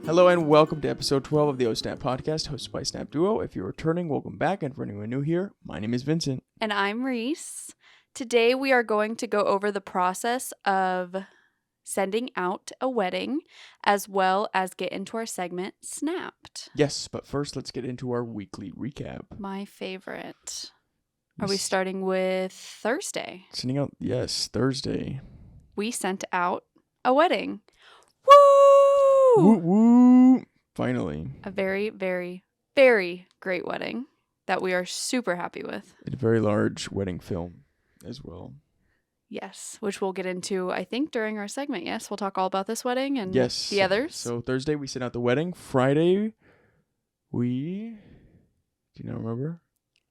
Hello and welcome to episode 12 of the O-Snap podcast, hosted by Snap Duo. If you're returning, welcome back. And for anyone new here, my name is Vincent. And I'm Reese. Today we are going to go over the process of sending out a wedding, as well as get into our segment, Snapped. Yes, but first let's get into our weekly recap. My favorite. Are we starting with Thursday? Sending out, yes, Thursday. We sent out a wedding. Woo! Woo woo! Finally. A very, very, very great wedding that we are super happy with. A very large wedding film as well. Yes, which we'll get into, I think, during our segment. Yes, we'll talk all about this wedding and Yes. the others. So Thursday we sent out the wedding. Friday do you not remember?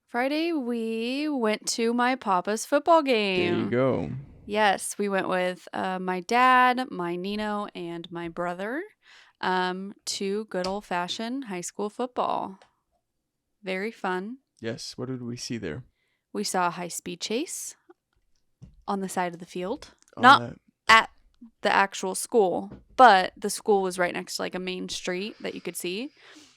Friday, we went to my papa's football game. There you go. Yes, we went with my dad, my Nino, and my brother to good old-fashioned high school football. Very fun. Yes, what did we see there? We saw a high-speed chase on the side of the field. Oh, Not at the actual school, but the school was right next to like a main street that you could see.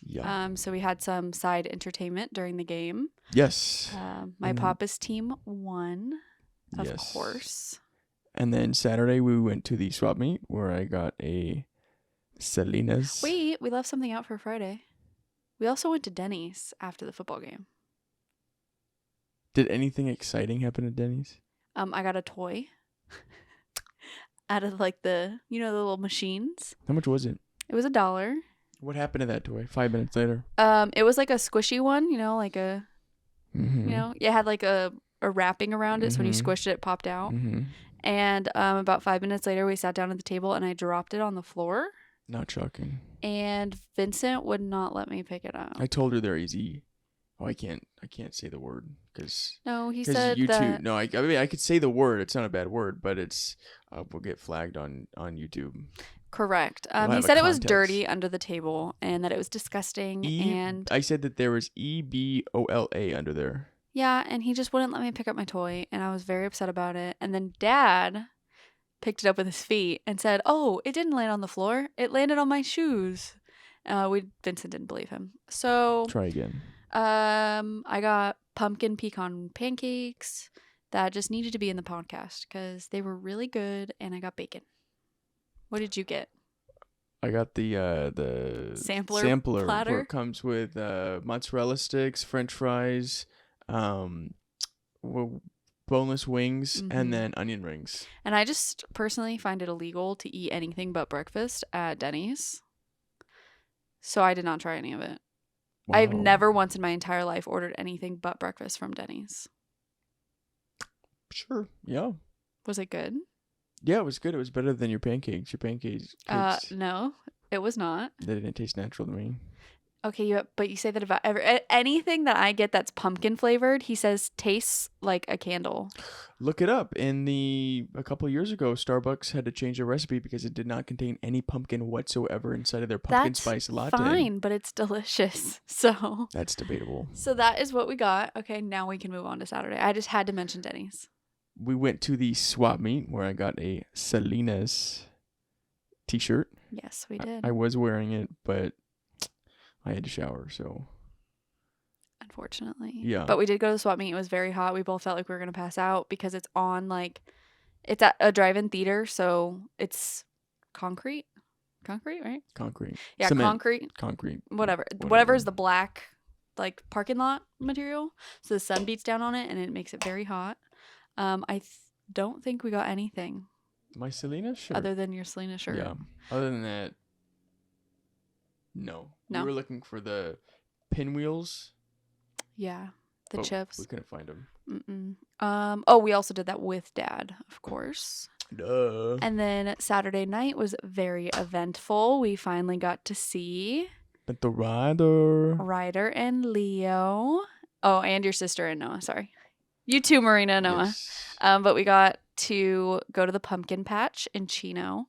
Yeah. So we had some side entertainment during the game. Yes. My papa's team won, of Yes. course. And then Saturday we went to the swap meet where I got a Salinas. Wait, we left something out for Friday. We also went to Denny's after the football game. Did anything exciting happen at Denny's? I got a toy out of like the little machines. How much was it? It was $1. What happened to that toy? 5 minutes later. It was like a squishy one, like a, Mm-hmm. it had like a wrapping around it. So when you Mhm. squished it, it popped out. Mm-hmm. And about 5 minutes later, we sat down at the table and I dropped it on the floor. Not shocking. And Vincent would not let me pick it up. I told her they're easy. Oh, I can't say the word because No, he said YouTube. that. No, I mean I could say the word. It's not a bad word, but it's we'll get flagged on YouTube. Correct. We'll He have a said it was context. dirty under the table and that it was disgusting. And I said that there was EBOLA under there. yeah, and he just wouldn't let me pick up my toy, and I was very upset about it. And then Dad picked it up with his feet and said, "Oh, it didn't land on the floor. It landed on my shoes." Vincent didn't believe him. So Try again. I got pumpkin pecan pancakes that just needed to be in the podcast because they were really good, and I got bacon. What did you get? I got the Sampler where platter? it comes with mozzarella sticks, French fries, boneless wings, Mhm. and then onion rings. And I just personally find it illegal to eat anything but breakfast at Denny's. So I did not try any of it. I've Wow. never once in my entire life ordered anything but breakfast from Denny's. Sure. Yeah. Was it good? Yeah, it was good. It was better than your pancakes. Your pancakes, No, it was not. they didn't taste natural to me. Okay, but you say that about anything that I get that's pumpkin flavored. He says tastes like a candle. Look it up. A couple of years ago, Starbucks had to change their recipe because it did not contain any pumpkin whatsoever inside of their pumpkin That's spice latte. fine, but it's delicious. So That's debatable. that is what we got. Okay, now we can move on to Saturday. I just had to mention Denny's. We went to the swap meet where I got a Salinas t-shirt. Yes, we did. I was wearing it, but I had to shower, so Unfortunately. Yeah. But we did go to the swap meet. It was very hot. We both felt like we were going to pass out because it's it's at a drive-in theater, so it's concrete. Concrete, right? concrete. Yeah, Cement. concrete. Whatever is the black parking lot material. So the sun beats down on it and it makes it very hot. I don't think we got anything My Salinas shirt. other than your Selena shirt. Yeah. Other than that, no. No. We were looking for the pinwheels. Yeah, the but chips. We couldn't find them. Oh, we also did that with Dad, of course. Duh. And then Saturday night was very eventful. We finally got to see But the rider. Ryder and Leo. Oh, and your sister and Noah. Sorry. You too, Marina and Noah. Yes. But we got to go to the pumpkin patch in Chino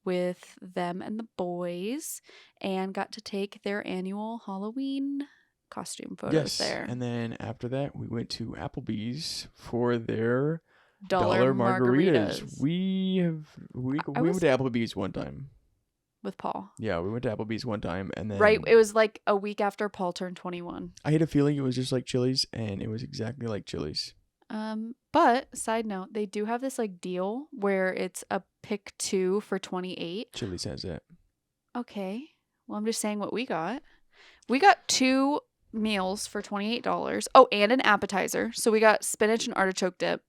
with them and the boys and got to take their annual Halloween costume photos there. And then after that, we went to Applebee's for their Dollar margaritas. We went to Applebee's one time. with Paul. Yeah, we went to Applebee's one time, and then Right. It was like a week after Paul turned 21. I had a feeling it was just like Chili's, and it was exactly like Chili's. But side note, they do have this like deal where it's a pick 2 for 28. Chili's has that. Okay. Well, I'm just saying what we got. We got 2 meals for $28. Oh, and an appetizer. So we got spinach and artichoke dip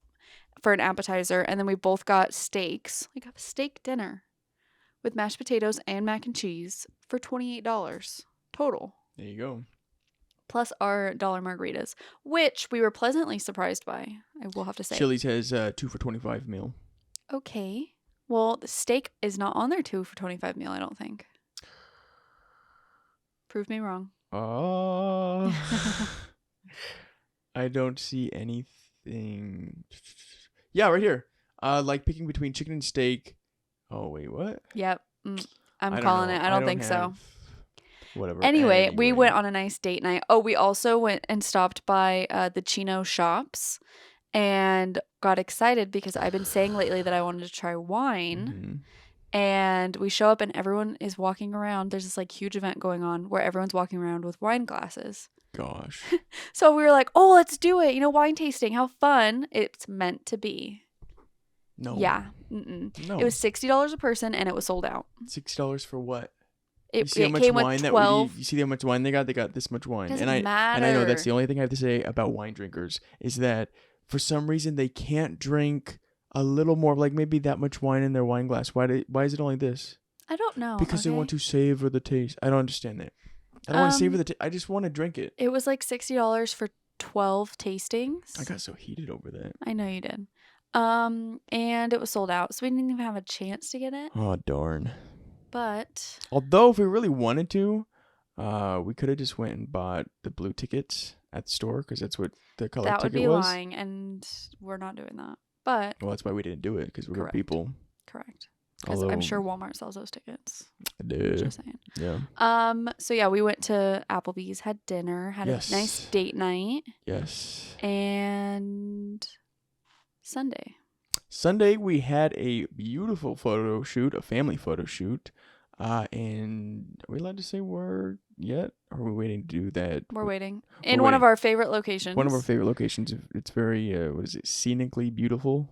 for an appetizer, and then we both got steaks. We got a steak dinner with mashed potatoes and mac and cheese for $28 total. There you go. Plus our dollar margaritas, which we were pleasantly surprised by, I will have to say. Chili's has 2 for $25 meal. Okay. Well, the steak is not on their 2 for $25 meal, I don't think. Prove me wrong. I don't see anything. Yeah, right here. Like picking between chicken and steak. Oh, wait, what? Yep. I'm I don't calling know. it. I don't think so. have- Whatever. Anyway, we went on a nice date night. Oh, we also went and stopped by the Chino shops and got excited because I've been saying lately that I wanted to try wine. Mhm. And we show up and everyone is walking around. There's this like huge event going on where everyone's walking around with wine glasses. Gosh. So we were like, oh, let's do it. Wine tasting. How fun. It's meant to be. No. Yeah. Mm-mm. No. It was $60 a person and it was sold out. $6 for what? It, You see how it much came wine with that 12. you see how much wine they got? They got this much wine. Doesn't and matter. I know that's the only thing I have to say about wine drinkers is that for some reason they can't drink a little more, like maybe that much wine in their wine glass. Why is it only this? I don't know. Because they want to savor the taste. I don't understand that. I don't want to savor the taste. I just want to drink it. It was like $60 for 12 tastings. I got so heated over that. I know you did. And it was sold out, so we didn't even have a chance to get it. Oh, darn. But Although if we really wanted to, we could have just went and bought the blue tickets at the store because that's what the color that would ticket be was. lying, and we're not doing that. But Well, that's why we didn't do it because we're good Correct. people. correct. Because I'm Although- sure Walmart sells those tickets. Duh. Just saying. Yeah. So yeah, we went to Applebee's, had dinner, had Yes. a nice date night, Yes. and Sunday we had a beautiful photo shoot, a family photo shoot. And are we allowed to say where yet? Or are we waiting to do that? we're waiting We're in one of waiting. our favorite locations. One of our favorite locations. It's very what is it? Scenically beautiful.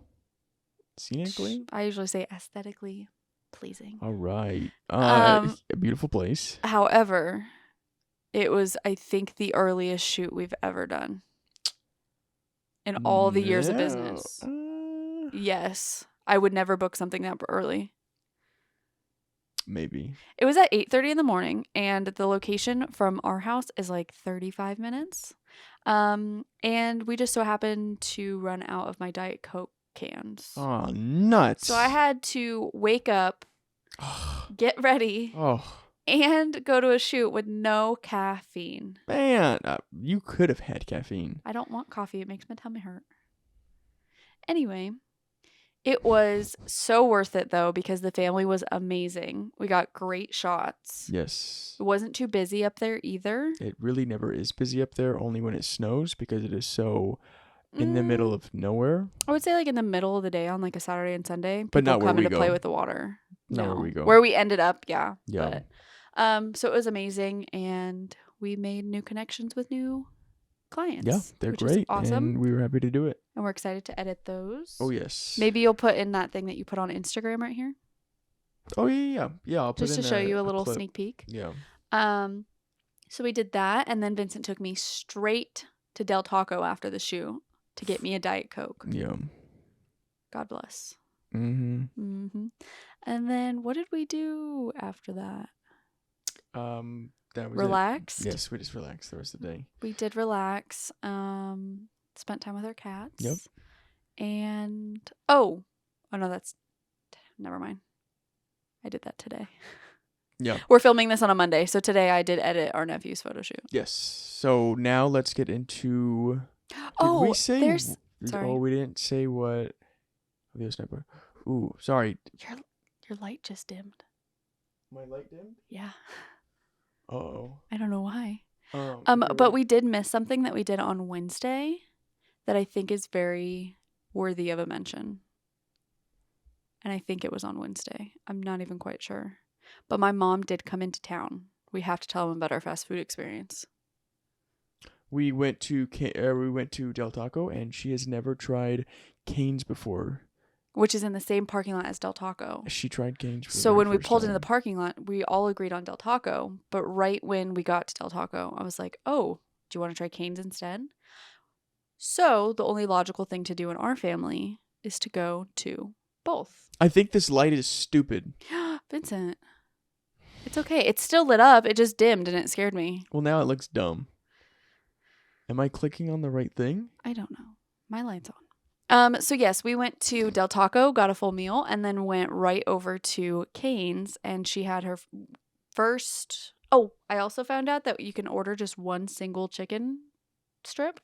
Scenically. I usually say aesthetically pleasing. All right. Um, A beautiful place. However, it was, I think, the earliest shoot we've ever done in all the years of No. business. Yes, I would never book something that early. Maybe. It was at 8:30 in the morning, and the location from our house is like 35 minutes. And we just so happened to run out of my Diet Coke cans. Oh, nuts. So I had to wake up, get ready, Oh, and go to a shoot with no caffeine. man. You could have had caffeine. I don't want coffee. It makes my tummy hurt. Anyway, it was so worth it, though, because the family was amazing. We got great shots. Yes. It wasn't too busy up there either. It really never is busy up there, only when it snows because it is so in the middle of nowhere. I would say like in the middle of the day on like a Saturday and Sunday. But not people where coming we to play go. with the water. Not where we go. Where we ended up, yeah. Yeah. But, so it was amazing, and we made new connections with new clients. Yeah, they're which is great. awesome. And we were happy to do it. And we're excited to edit those. Oh, yes. Maybe you'll put in that thing that you put on Instagram right here, Oh, yeah. Yeah, I'll put just to in show you a little clip. sneak peek. Yeah. So we did that, and then Vincent took me straight to Del Taco after the shoot to get me a Diet Coke. Yeah. God bless. Mm-hmm. And then what did we do after that? That was Relaxed. it. Yes, we just relaxed the rest of the day. We did relax. Spent time with our cats. Yep. And oh no, that's never mind. I did that today. Yeah. We're filming this on a Monday, so today I did edit our nephew's photo shoot. Yes. So now let's get into. Oh, we say? there's. Sorry. Oh, we didn't say what. The sniper. Ooh, sorry. Your light just dimmed. My light dimmed. Yeah. Oh. I don't know why. Okay, But we did miss something that we did on Wednesday that I think is very worthy of a mention. And I think it was on Wednesday. I'm not even quite sure. But my mom did come into town. We have to tell them about our fast food experience. We went to Del Taco, and she has never tried Cane's before. Which is in the same parking lot as Del Taco. She tried Cane's. So when we pulled into the parking lot, we all agreed on Del Taco. But right when we got to Del Taco, I was like, oh, do you want to try Cane's instead? So the only logical thing to do in our family is to go to both. I think this light is stupid. Vincent, it's okay. It's still lit up. It just dimmed and it scared me. Well, now it looks dumb. Am I clicking on the right thing? I don't know. My light's on. So yes, we went to Del Taco, got a full meal, and then went right over to Cane's, and she had her first. Oh, I also found out that you can order just one single chicken strip.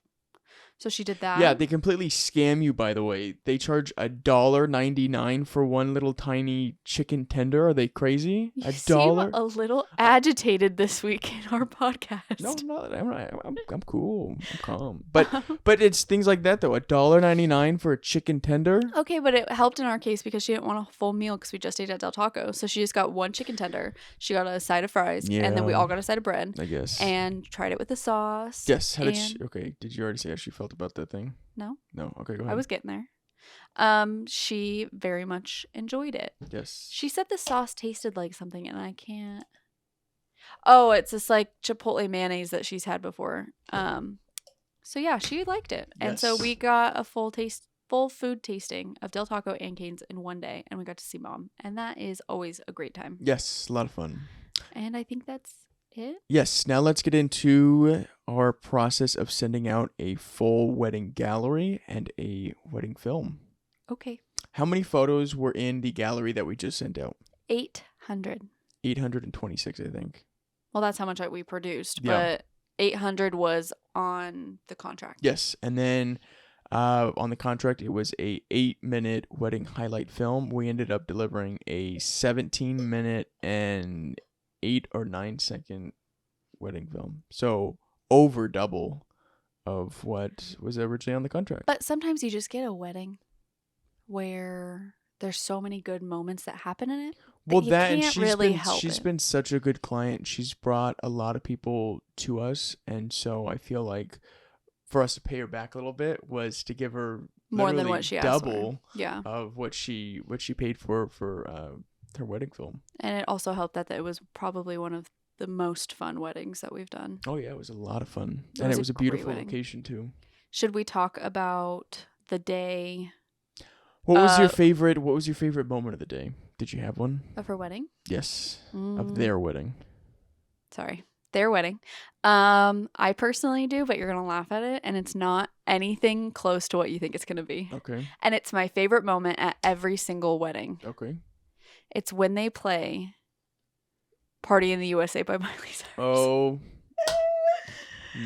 So she did that. Yeah, they completely scam you, by the way. They charge $1.99 for one little tiny chicken tender. Are they crazy? You $1? seem a little agitated this week in our podcast. No, I'm not. I'm cool. I'm calm. But it's things like that though. $1.99 for a chicken tender. Okay, but it helped in our case because she didn't want a full meal because we just ate at Del Taco. So she just got one chicken tender. She got a side of fries, and then we all got a side of bread. I guess. And tried it with the sauce. Yes. How did she? Okay. Did you already say how she felt about that thing? No. No. Okay. Go ahead. I was getting there. She very much enjoyed it. Yes. She said the sauce tasted like something, and I can't. Oh, it's this like Chipotle mayonnaise that she's had before. So yeah, she liked it, and so we got a full food tasting of Del Taco and Cane's in one day, and we got to see Mom, and that is always a great time. Yes, a lot of fun. And I think that's it. Yes. Now let's get into our process of sending out a full wedding gallery and a wedding film. Okay. How many photos were in the gallery that we just sent out? 800. 826, I think. Well, that's how much we produced, Yeah. but 800 was on the contract. Yes, and then on the contract, it was a 8-minute wedding highlight film. We ended up delivering a 17-minute and 8 or 9 second wedding film. So over double of what was originally on the contract. But sometimes you just get a wedding where there's so many good moments that happen in it. Well, you that and can't she's really been help she's it. been such a good client. She's brought a lot of people to us, and so I feel like for us to pay her back a little bit was to give her More than literally what she asked for. double Yeah. of what she paid for her wedding film. And it also helped that it was probably one of the most fun weddings that we've done. Oh yeah, it was a lot of fun, It and was it a was a great beautiful wedding. location too. Should we talk about the day What was your favorite? What was your favorite moment of the day? Did you have one? of her wedding? Yes, Mm, of their wedding. Sorry. Their wedding. I personally do, but you're going to laugh at it. And it's not anything close to what you think it's going to be. Okay. And it's my favorite moment at every single wedding. Okay. It's when they play Party in the USA by Miley Cyrus. Oh.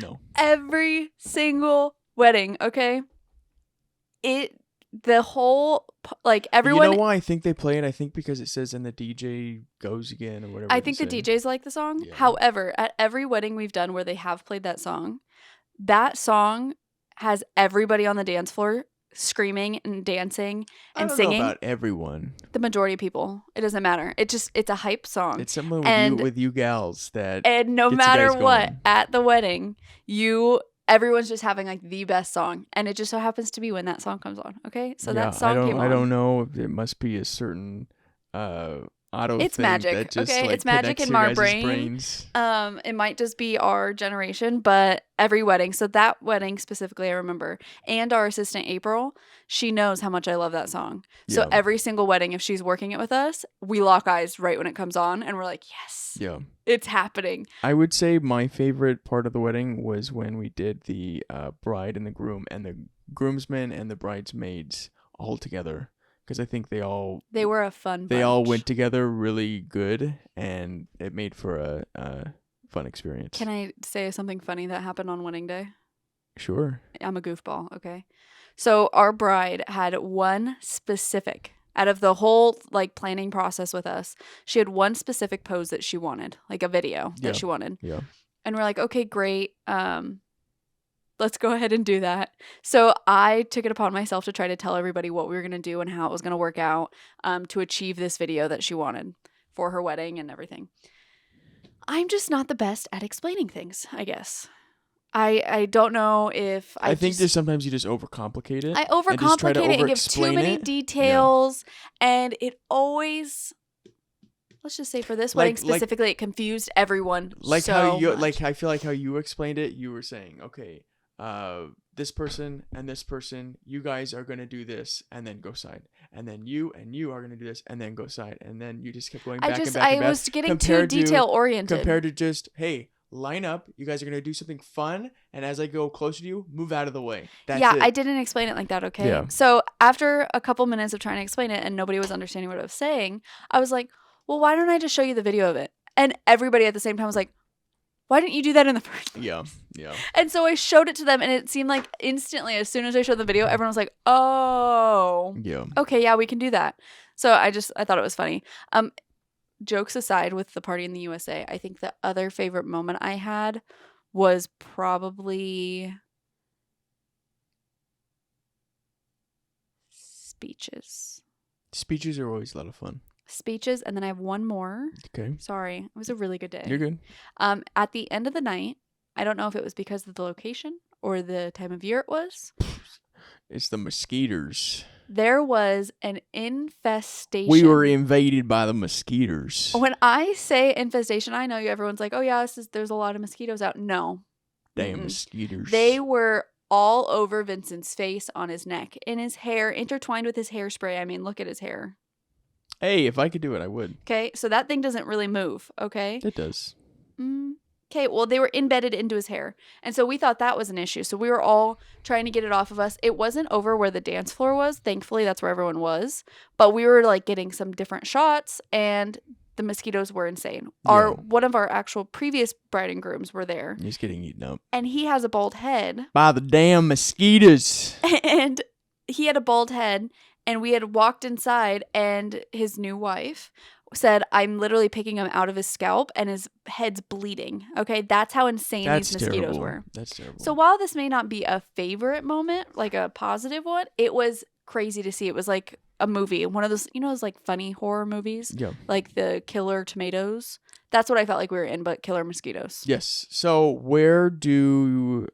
No. Every single wedding, okay? The whole, like, everyone. You know why I think they play it? I think because it says, and the DJ goes again or whatever. I think the DJs like the song. Yeah. However, at every wedding we've done where they have played that song has everybody on the dance floor screaming and dancing and singing. About everyone. The majority of people. It doesn't matter. It's a hype song. It's similar with you gals that. And no gets you matter guys what, going. at the wedding, everyone's just having like the best song, and it just so happens to be when that song comes on. Okay, so that song came on. I don't know if it must be a certain auto. It's thing magic, that just, okay? like, It's magic connects in your our guys' brain. brains. It might just be our generation, but every wedding. So that wedding specifically, I remember, and our assistant April, she knows how much I love that song. So Yeah. every single wedding, if she's working it with us, we lock eyes right when it comes on, and we're like, yes, Yeah. it's happening. I would say my favorite part of the wedding was when we did the bride and the groom, and the groomsmen and the bridesmaids all together, because I think they were a fun they all bunch. went together really good, and it made for a fun experience. Can I say something funny that happened on wedding day? Sure. I'm a goofball, okay? So our bride had one specific, out of the whole like planning process with us, she had one specific pose that she wanted, like a video Yeah. that she wanted. Yeah. And we're like, okay, great. Let's go ahead and do that. So I took it upon myself to try to tell everybody what we were going to do and how it was going to work out to achieve this video that she wanted. for her wedding and everything. I'm just not the best at explaining things, I guess. I don't know if I think there's sometimes you just overcomplicate it. I and just try to overcomplicate it and give too over-explain many it. details, and it always, let's just say for this wedding specifically, it confused everyone Like so how you much. I feel like how you explained it, you were saying, okay, this person and this person, you guys are gonna do this and then go side, and then you are gonna do this and then go side, and then you just kept going back and back and back. I was getting too detail oriented compared to just, hey, line up, you guys are gonna do something fun, and as I go closer to you, move out of the way. That's it. I didn't explain it like that, okay? Yeah. So after a couple minutes of trying to explain it and nobody was understanding what I was saying, I was like, well, why don't I just show you the video of it? And everybody at the same time was like, why didn't you do that in the first place? Yeah. And so I showed it to them, and it seemed like instantly, as soon as I showed the video, everyone was like, oh, Yeah. okay, yeah, we can do that. So I thought it was funny. Jokes aside with the party in the USA, I think the other favorite moment I had was probably speeches. Speeches are always a lot of fun. Speeches, and then I have one more. Okay. Sorry, it was a really good day. You're good. At the end of the night, I don't know if it was because of the location or the time of year it was. It's the mosquitoes. There was an infestation. We were invaded by the mosquitoes. When I say infestation, I know everyone's like, oh yeah, there's a lot of mosquitoes out. No. Damn mosquitoes. They were all over Vincent's face, on his neck, in his hair, intertwined with his hairspray. I mean, look at his hair. Hey, if I could do it, I would. Okay, so that thing doesn't really move, okay? It does. Okay, well, they were embedded into his hair. And so we thought that was an issue. So we were all trying to get it off of us. It wasn't over where the dance floor was. Thankfully, that's where everyone was. But we were like getting some different shots, and the mosquitoes were insane. Yeah. One of our actual previous bride and grooms were there. He's getting eaten up. And he has a bald head. By the damn mosquitoes. And he had a bald head. And we had walked inside, and his new wife said, I'm literally picking him out of his scalp, and his head's bleeding. Okay, that's how insane these mosquitoes were. That's terrible. So while this may not be a favorite moment, like a positive one, it was crazy to see. It was like a movie, one of those, those like funny horror movies, Yeah. like the Killer Tomatoes. That's what I felt like we were in, but killer mosquitoes. Yes. So where do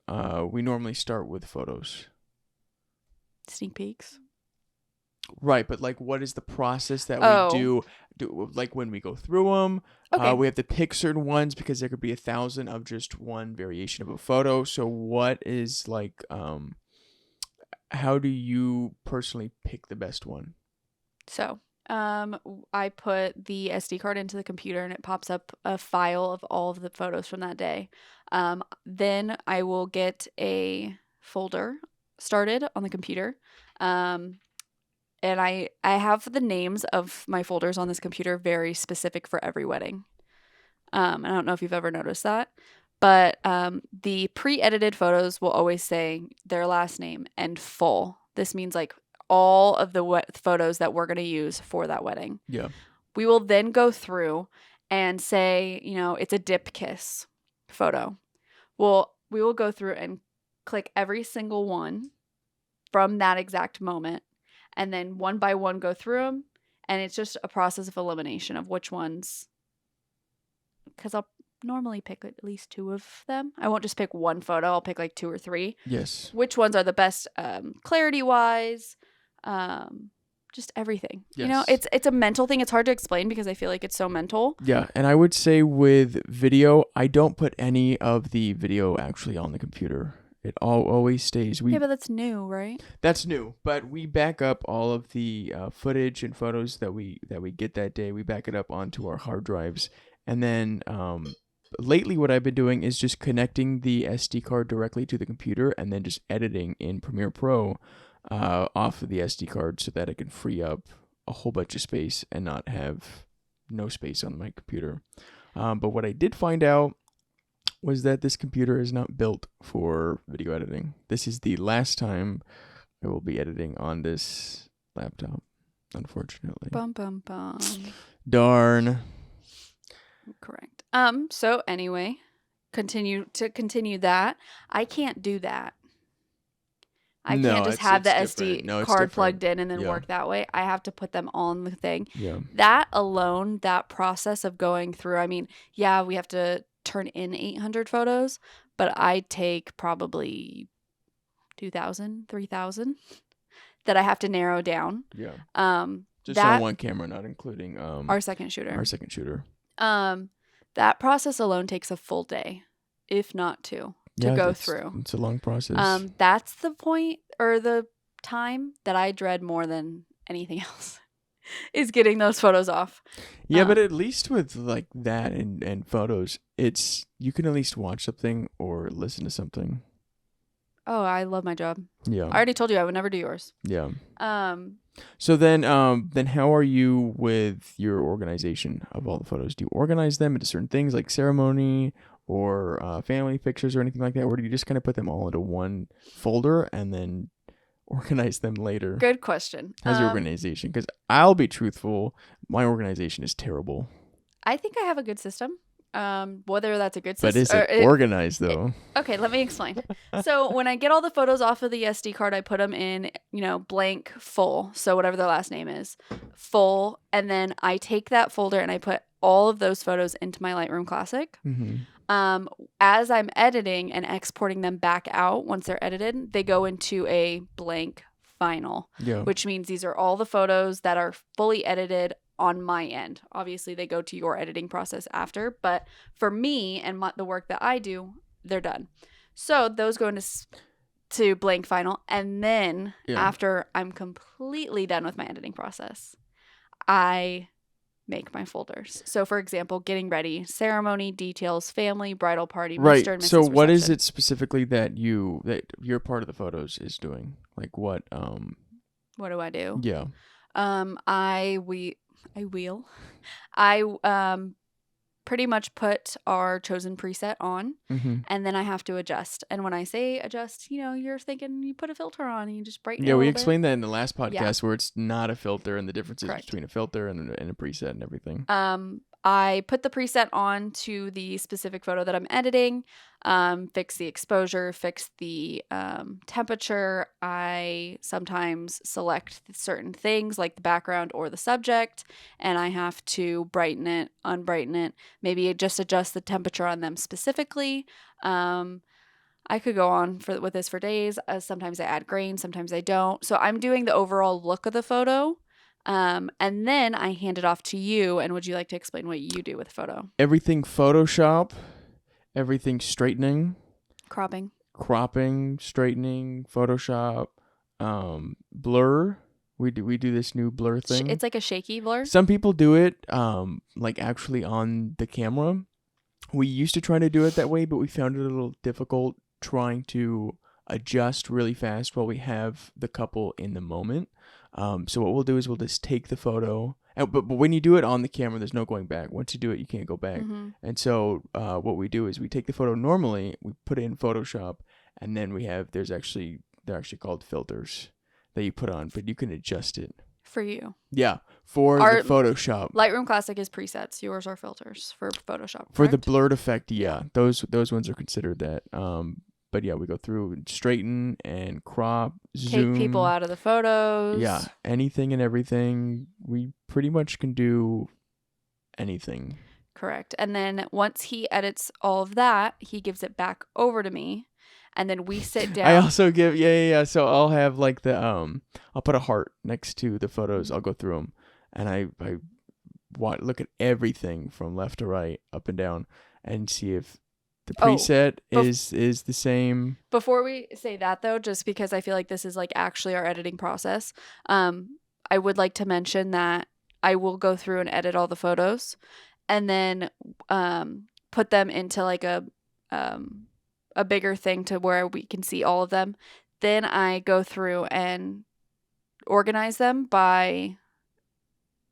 we normally start with photos? Sneak peeks. Right, but like, what is the process that we do? Like when we go through them, Okay. We have to pick certain ones because there could be 1,000 of just one variation of a photo. So what is like, how do you personally pick the best one? So, I put the SD card into the computer, and it pops up a file of all of the photos from that day. Then I will get a folder started on the computer. And I have the names of my folders on this computer very specific for every wedding. I don't know if you've ever noticed that, but the pre-edited photos will always say their last name and full. This means like all of the photos that we're going to use for that wedding. Yeah. We will then go through and say, it's a dip kiss photo. Well, we will go through and click every single one from that exact moment, and then one by one go through them, and it's just a process of elimination of which ones, because I'll normally pick at least 2 of them. I won't just pick one photo. I'll pick like 2 or 3. Yes. Which ones are the best clarity-wise, just everything. Yes. It's a mental thing. It's hard to explain because I feel like it's so mental. Yeah, and I would say with video, I don't put any of the video actually on the computer. It always stays. Yeah, but that's new, right? That's new, but we back up all of the footage and photos that we get that day. We back it up onto our hard drives, and then lately what I've been doing is just connecting the SD card directly to the computer, and then just editing in Premiere Pro off of the SD card so that it can free up a whole bunch of space and not have no space on my computer. But what I did find out was that this computer is not built for video editing. This is the last time I will be editing on this laptop, unfortunately. Bum, bum, bum. Darn. Correct. So anyway, continue that. I can't do that. I No, can't just it's- have the it's different. SD No, it's card different. plugged in and then Yeah. work that way. I have to put them on the thing. Yeah. That alone, that process of going through, I mean, yeah, we have to turn in 800 photos, but I take probably 2,000, 3,000 that I have to narrow down. Yeah. Just That on one camera, not including our second shooter. our second shooter. That process alone takes a full day, if not two, to go that's- through. It's a long process. That's the point or the time that I dread more than anything else is getting those photos off. Yeah, but at least with like that and photos, it's you can at least watch something or listen to something. Oh, I love my job. Yeah. I already told you I would never do yours. Yeah. Um, So then how are you with your organization of all the photos? Do you organize them into certain things like ceremony or family pictures or anything like that, or do you just kind of put them all into one folder and then organize them later? good question. How's your organization? Because I'll be truthful, my organization is terrible. I think I have a good system. Whether that's a good But system. is it organized though? Okay, let me explain. So when I get all the photos off of the SD card, I put them in, blank full. So whatever their last name is, full. And then I take that folder and I put all of those photos into my Lightroom Classic. Mm-hmm. As I'm editing and exporting them back out, once they're edited, they go into a blank final, Yeah. which means these are all the photos that are fully edited on my end. Obviously, they go to your editing process after, but for me and the work that I do, they're done. So those go to blank final, and then after I'm completely done with my editing process, I make my folders. So for example, getting ready, ceremony, details, family, bridal party, Right. Mr. and Mrs. So what is reception. it specifically that your part of the photos is doing? Like what What do I do? yeah. I pretty much put our chosen preset on, Mm-hmm. and then I have to adjust. And when I say adjust, you're thinking you put a filter on and you just brighten it Yeah, a we little bit. explained that in the last podcast where it's not a filter and the differences Correct. between a filter and a preset and everything. I put the preset on to the specific photo that I'm editing, fix the exposure, fix the temperature. I sometimes select certain things like the background or the subject, and I have to brighten it, unbrighten it, maybe just adjust the temperature on them specifically. I could go on with this for days. Sometimes I add grain, sometimes I don't. So I'm doing the overall look of the photo. And then I hand it off to you. And would you like to explain what you do with the photo? Everything Photoshop, everything straightening, Cropping. cropping, straightening, Photoshop, blur. We do this new blur thing. It's like a shaky blur. Some people do it like actually on the camera. We used to try to do it that way, but we found it a little difficult trying to adjust really fast while we have the couple in the moment. So what we'll do is we'll just take the photo, but when you do it on the camera, there's no going back. Once you do it, you can't go back. Mm-hmm. And so what we do is we take the photo normally, we put it in Photoshop, and then they're actually called filters that you put on, but you can adjust it. For you. Yeah, for the Photoshop. Lightroom Classic is presets. Yours are filters for Photoshop. For the correct? blurred effect, yeah, those ones are considered that. But yeah, we go through and straighten and crop, zoom. Take people out of the photos. Yeah, anything and everything. We pretty much can do anything. Correct. And then once he edits all of that, he gives it back over to me. And then we sit down. I also give So I'll have like the I'll put a heart next to the photos. I'll go through them, and I look at everything from left to right, up and down, and see if the preset is the same. Before we say that though, just because I feel like this is like actually our editing process, I would like to mention that I will go through and edit all the photos, and then put them into like a bigger thing to where we can see all of them. Then I go through and organize them by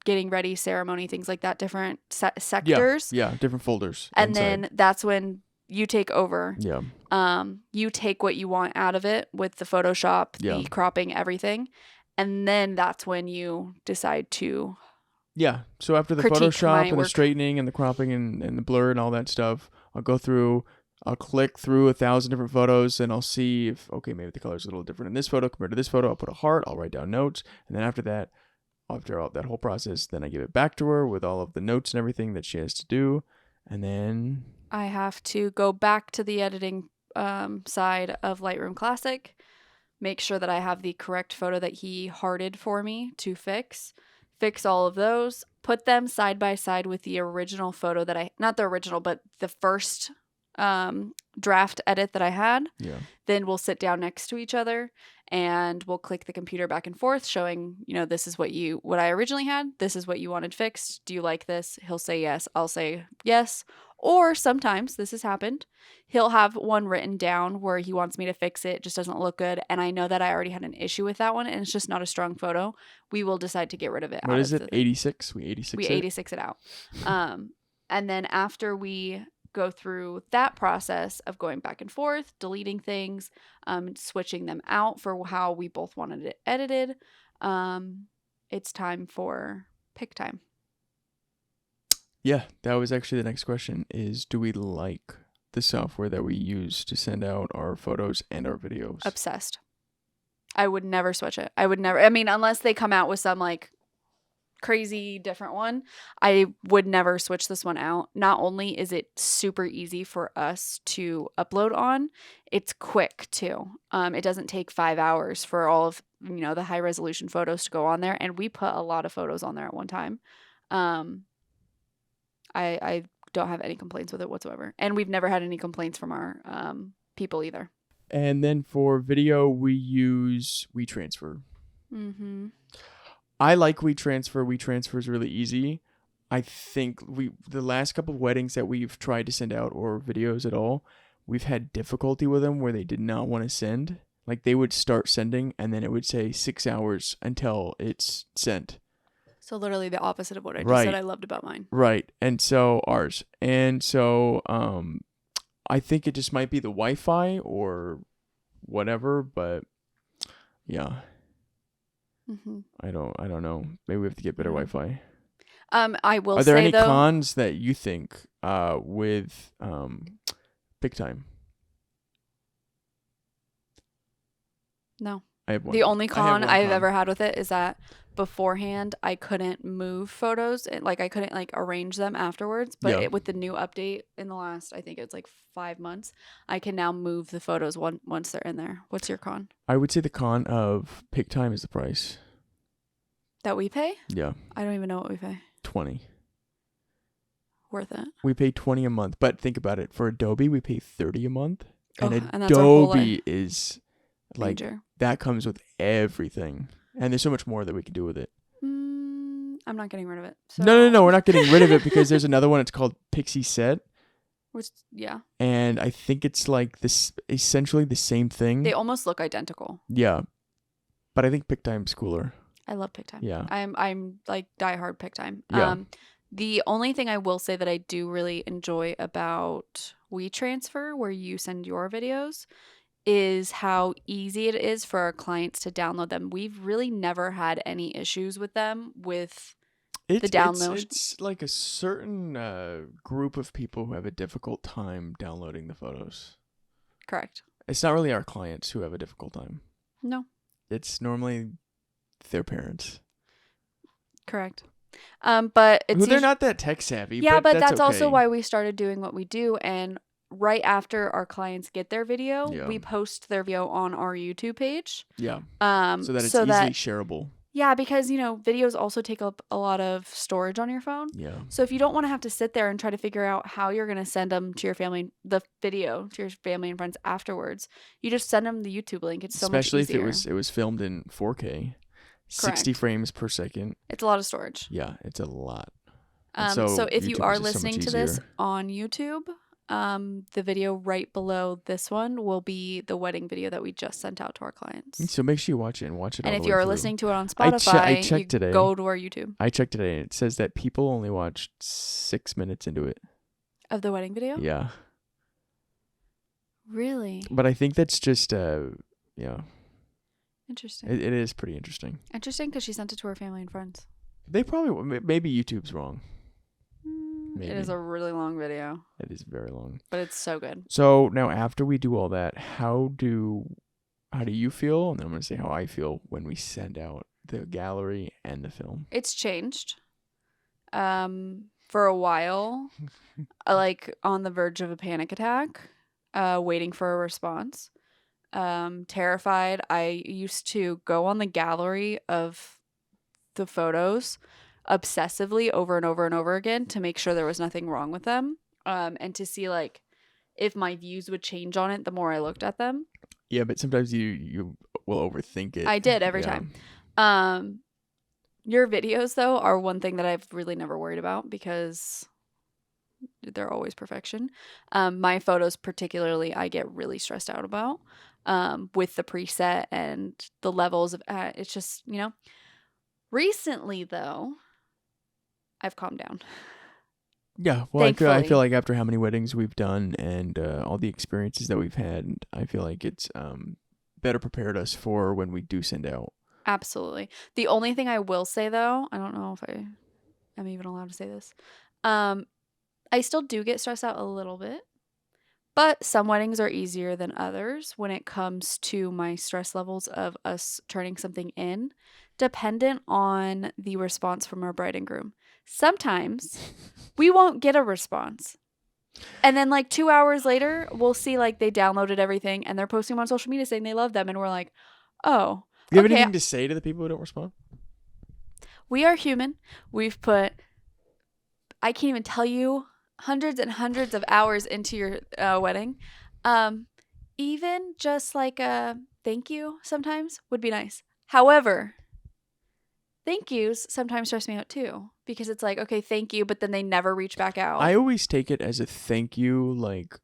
getting ready, ceremony, things like that, different sectors. Yeah, different folders. And inside. then that's when you take over. Yeah. You take what you want out of it with the Photoshop, the cropping, everything. And then that's when you decide to. Yeah. So after the Photoshop and the straightening and the cropping and the blur and all that stuff, I'll go through, I'll click through 1,000 different photos and I'll see if, okay, maybe the color's a little different in this photo compared to this photo. I'll put a heart, I'll write down notes. And then after that, after all that whole process, then I give it back to her with all of the notes and everything that she has to do. And then I have to go back to the editing side of Lightroom Classic, make sure that I have the correct photo that he hearted for me to fix all of those, put them side by side with the original photo that not the original, but the first draft edit that I had. Yeah. Then we'll sit down next to each other and we'll click the computer back and forth showing, this is what I originally had. This is what you wanted fixed. Do you like this? He'll say yes. I'll say yes. Or sometimes, this has happened, he'll have one written down where he wants me to fix it. It just doesn't look good. And I know that I already had an issue with that one and it's just not a strong photo. We will decide to get rid of it. What is it? 86? We 86 it out. And then after we go through that process of going back and forth, deleting things, switching them out for how we both wanted it edited, it's time for pick time. Yeah, that was actually the next question is, do we like the software that we use to send out our photos and our videos? Obsessed. I would never switch it. Unless they come out with some like crazy different one, I would never switch this one out. Not only is it super easy for us to upload on, it's quick too. It doesn't take 5 hours for all of, the high resolution photos to go on there. And we put a lot of photos on there at one time. I don't have any complaints with it whatsoever. And we've never had any complaints from our people either. And then for video, we use WeTransfer. Mm-hmm. I like WeTransfer. WeTransfer is really easy. I think the last couple of weddings that we've tried to send out or videos at all, we've had difficulty with them where they did not want to send. Like they would start sending and then it would say 6 hours until it's sent. So literally the opposite of what I just said I loved about mine. Right. And so ours. And so I think it just might be the Wi-Fi or whatever, but yeah. Mm-hmm. I don't know. Maybe we have to get better Wi-Fi. I will say, Are there any though, cons that you think with pick time? No. I have one. The only con I've ever had with it is that beforehand I couldn't move photos and I couldn't arrange them afterwards, but with the new update in the last, I think it's 5 months, I can now move the photos once they're in there. What's your con? I would say the con of pick time is the price that we pay. Yeah, I don't even know what we pay. 20. Worth it. We pay 20 a month, but think about it, for Adobe we pay 30 a month, and that's our whole Adobe is major. That comes with everything. And there's so much more that we can do with it. I'm not getting rid of it. So. No, we're not getting rid of it because there's another one. It's called Pixieset. Yeah. And I think it's this, essentially the same thing. They almost look identical. Yeah. But I think PickTime's cooler. I love PickTime. Yeah. I'm diehard PickTime. Yeah. The only thing I will say that I do really enjoy about WeTransfer, where you send your videos, is how easy it is for our clients to download them. We've really never had any issues with them with the download. It's like a certain group of people who have a difficult time downloading the photos. Correct. It's not really our clients who have a difficult time. No. It's normally their parents. Correct. But it's they're not that tech savvy. Yeah, but that's okay. also why we started doing what we do. And right after our clients get their video, we post their video on our YouTube page. Yeah. So that it's easily shareable. Yeah, because, videos also take up a lot of storage on your phone. Yeah. So if you don't want to have to sit there and try to figure out how you're going to send them to your family, the video to your family and friends afterwards, you just send them the YouTube link. It's so much easier. Especially if it was filmed in 4K, 60 frames per second. It's a lot of storage. Yeah, it's a lot. So if you are listening to this on YouTube, the video right below this one will be the wedding video that we just sent out to our clients. So make sure you watch it and watch it. And all if the you way are through. listening to it on Spotify, I checked today. Go to our YouTube. I checked today and it says that people only watched 6 minutes into it. Of the wedding video? Yeah. Really? But I think that's just, yeah. Interesting. It is pretty interesting. Interesting because she sent it to her family and friends. They probably, maybe YouTube's wrong. Maybe. It is a really long video, It is very long. but it's so good. So now after we do all that, how do you feel? And then I'm going to say how I feel when we send out the gallery and the film. It's changed. For a while, like on the verge of a panic attack, waiting for a response. Terrified. I used to go on the gallery of the photos obsessively over and over and over again to make sure there was nothing wrong with them. And to see like if my views would change on it the more I looked at them. Yeah, but sometimes you will overthink it. I did every time. Your videos though are one thing that I've really never worried about because they're always perfection. My photos particularly I get really stressed out about with the preset and the levels of it's just, recently though I've calmed down. Yeah, well, I feel Thankfully. like after how many weddings we've done and all the experiences that we've had, I feel like it's better prepared us for when we do send out. Absolutely. The only thing I will say though, I don't know if I am even allowed to say this. I still do get stressed out a little bit, but some weddings are easier than others when it comes to my stress levels of us turning something in, dependent on the response from our bride and groom. Sometimes we won't get a response. And then like 2 hours later, we'll see like they downloaded everything and they're posting them on social media saying they love them. And we're like, oh, Do you have okay. anything to say to the people who don't respond? We are human. We've put, I can't even tell you, hundreds and hundreds of hours into your wedding. Even just like a thank you sometimes would be nice. However, thank yous sometimes stress me out too because it's like, okay, thank you, but then they never reach back out. I always take it as a thank you, like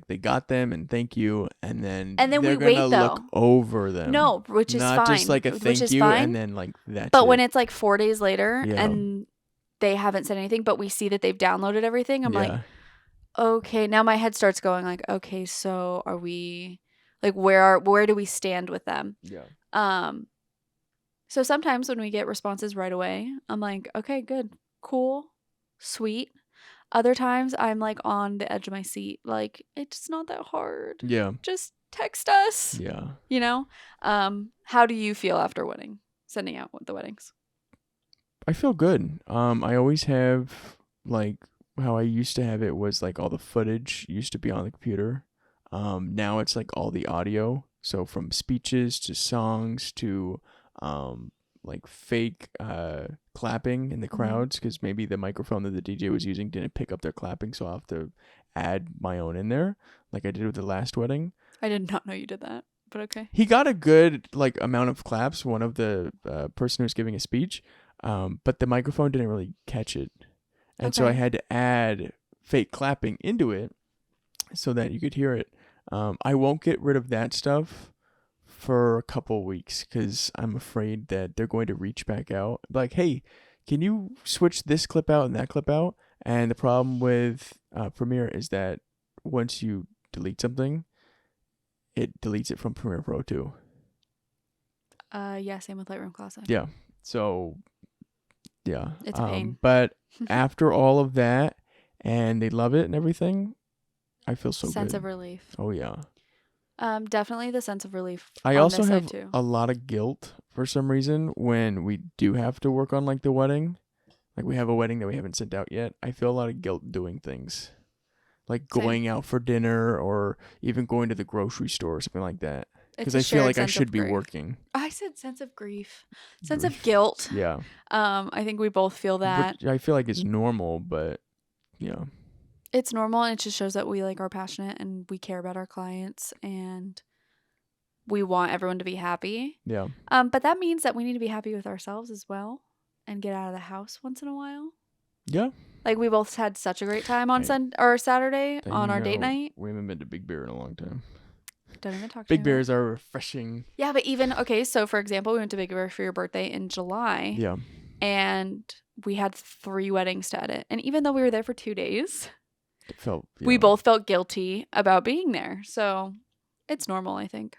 they got them and thank you, and then we they're wait, gonna look though. over them. No, which is not fine. just like a Which thank is you fine. and then like that's But it. when it's like 4 days later Yeah. and they haven't said anything, but we see that they've downloaded everything, I'm like, Yeah. okay, now my head starts going like, okay, so are we like where do we stand with them? Yeah. So sometimes when we get responses right away, I'm like, okay, good, cool, sweet. Other times I'm like on the edge of my seat, like it's not that hard. Yeah. Just text us. Yeah. How do you feel after sending out the weddings? I feel good. I always have like how I used to have it was like all the footage used to be on the computer. Now it's like all the audio. So from speeches to songs to like fake clapping in the crowds because maybe the microphone that the DJ was using didn't pick up their clapping, so I'll have to add my own in there, like I did with the last wedding. I did not know you did that, but okay. He got a good like amount of claps. One of the person who was giving a speech, but the microphone didn't really catch it, and so I had to add fake clapping into it so that you could hear it. I won't get rid of that stuff for a couple weeks because I'm afraid that they're going to reach back out like, hey, can you switch this clip out and that clip out? And the problem with Premiere is that once you delete something, it deletes it from Premiere Pro too. Yeah, same with Lightroom Classic. Yeah. So, yeah. It's a pain. But after all of that, and they love it and everything, I feel so good. Sense of relief. Oh, yeah. Definitely the sense of relief. I on also this have side too. a lot of guilt for some reason when we do have to work on like the wedding. Like we have a wedding that we haven't sent out yet. I feel a lot of guilt doing things. Like going out for dinner or even going to the grocery store or something like that. Because I feel like I should be working. I said sense of grief. Sense of guilt. Yeah. I think we both feel that. Which I feel like it's normal, but yeah. It's normal and it just shows that we like are passionate and we care about our clients and we want everyone to be happy. Yeah. But that means that we need to be happy with ourselves as well and get out of the house once in a while. Yeah. Like we both had such a great time on Saturday on our date night. We haven't been to Big Bear in a long time. Don't even talk to Big Bears are refreshing. Yeah, but even, okay, so for example, we went to Big Bear for your birthday in July. Yeah. And we had 3 weddings to edit. And even though we were there for 2 days, we both felt guilty about being there. So it's normal, I think.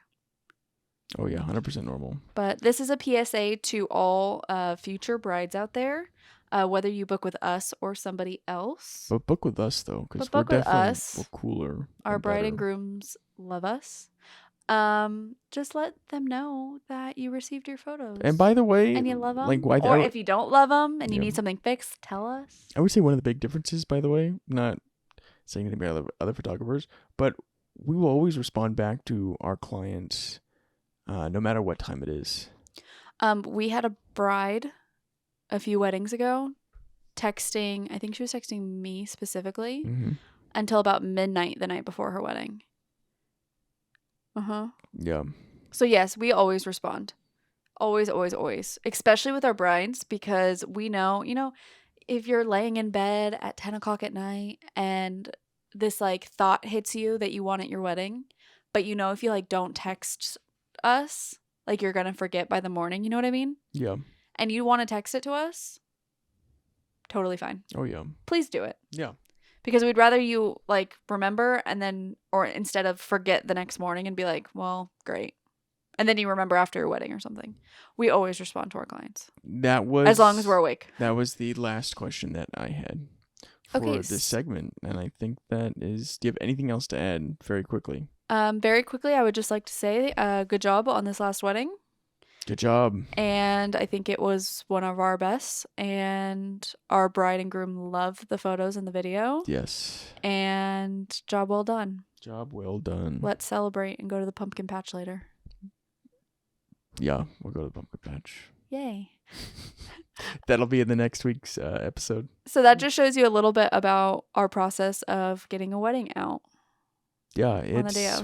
Oh, yeah, 100% normal. But this is a PSA to all future brides out there. whether you book with us or somebody else. But book with us though, because But we're book with definitely us. we're cooler. Our and bride and better. grooms love us. Just let them know that you received your photos. And by the way, and you love them. like why? Or if you don't love them and you Yeah. need something fixed, tell us. I would say one of the big differences, by the way, not saying anything about other photographers, but we will always respond back to our clients, no matter what time it is. We had a bride a few weddings ago texting, I think she was texting me specifically, until about midnight the night before her wedding. Yeah. So yes, we always respond. Always, always, always. Especially with our brides, because we know, if you're laying in bed at 10 o'clock at night and this like thought hits you that you want at your wedding, but if you like don't text us, like you're going to forget by the morning, you know what I mean? Yeah. And you want to text it to us, totally fine. Oh yeah. Please do it. Yeah. Because we'd rather you like remember and then, or instead of forget the next morning and be like, well, great. And then you remember after your wedding or something. We always respond to our clients. That was as long as we're awake. That was the last question that I had for this segment, and I think that is. Do you have anything else to add very quickly? Very quickly, I would just like to say, good job on this last wedding. Good job. And I think it was one of our best, and our bride and groom loved the photos and the video. Yes. And job well done. Job well done. Let's celebrate and go to the pumpkin patch later. Yeah, we'll go to the pumpkin patch. Yay. That'll be in the next week's episode. So that just shows you a little bit about our process of getting a wedding out. Yeah,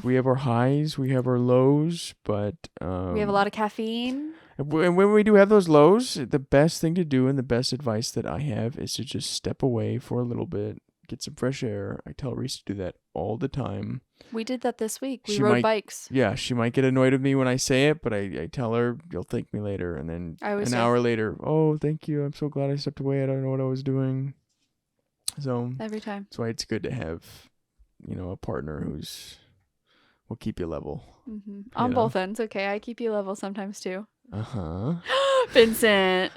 we have our highs, we have our lows, but we have a lot of caffeine. And when we do have those lows, the best thing to do and the best advice that I have is to just step away for a little bit, get some fresh air. I tell Reese to do that all the time. We did that this week. We rode bikes. Yeah, she might get annoyed with me when I say it, but I tell her, you'll thank me later. And then an hour later, oh, thank you. I'm so glad I stepped away. I don't know what I was doing. So every time. That's why it's good to have, a partner will keep you level. Mm-hmm. On both ends. Okay, I keep you level sometimes too. Uh-huh. Vincent.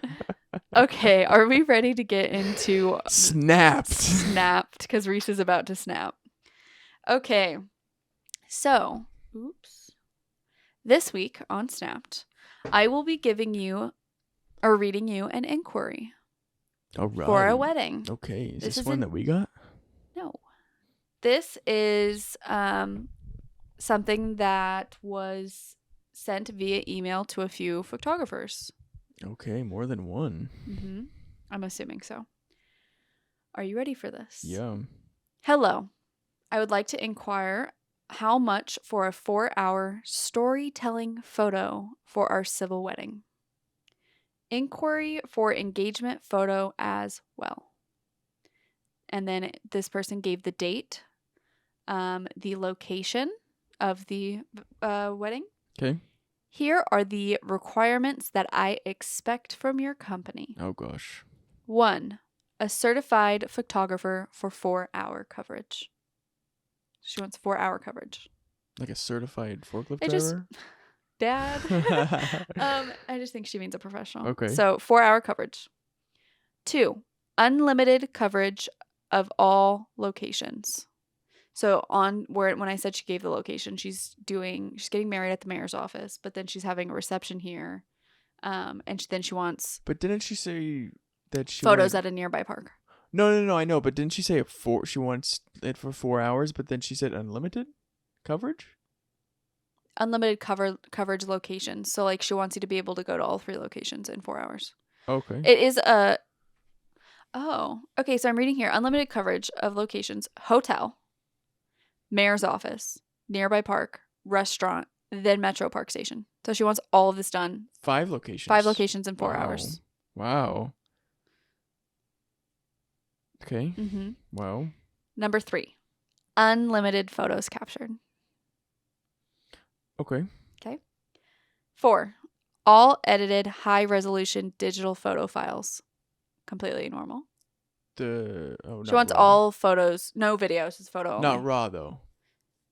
Okay, are we ready to get into Snapped, because Reese is about to snap. Okay. So, this week on Snapped, I will be reading you an inquiry. All right. For a wedding. Okay. Is this one that we got? No. This is something that was sent via email to a few photographers. Okay, more than one. Mm-hmm. I'm assuming so. Are you ready for this? Yeah. Hello. I would like to inquire how much for a 4-hour storytelling photo for our civil wedding. Inquiry for engagement photo as well. And then this person gave the date, the location of the wedding. Okay. Here are the requirements that I expect from your company. Oh, gosh. 1. A certified photographer for 4-hour coverage. She wants 4-hour coverage. Like a certified forklift driver? Dad. I just think she means a professional. Okay. So 4-hour coverage. 2. Unlimited coverage of all locations. So when I said she gave the location, she's getting married at the mayor's office, but then she's having a reception here, and then she wants. But didn't she say that she photos at a nearby park? No, I know. But didn't she say she wants it for 4 hours? But then she said unlimited coverage. Unlimited coverage locations. So like she wants you to be able to go to all 3 locations in 4 hours. Okay. It is a. Oh, okay. So I'm reading here: unlimited coverage of locations, hotel, mayor's office, nearby park, restaurant, then Metro Park Station. So she wants all of this done. 5 locations. 5 locations in 4 hours. Wow. Okay. Mm-hmm. Wow. Number 3, unlimited photos captured. Okay. 4, all edited high-resolution digital photo files. Completely normal. She wants all photos, no videos, it's photo only. Not raw, though.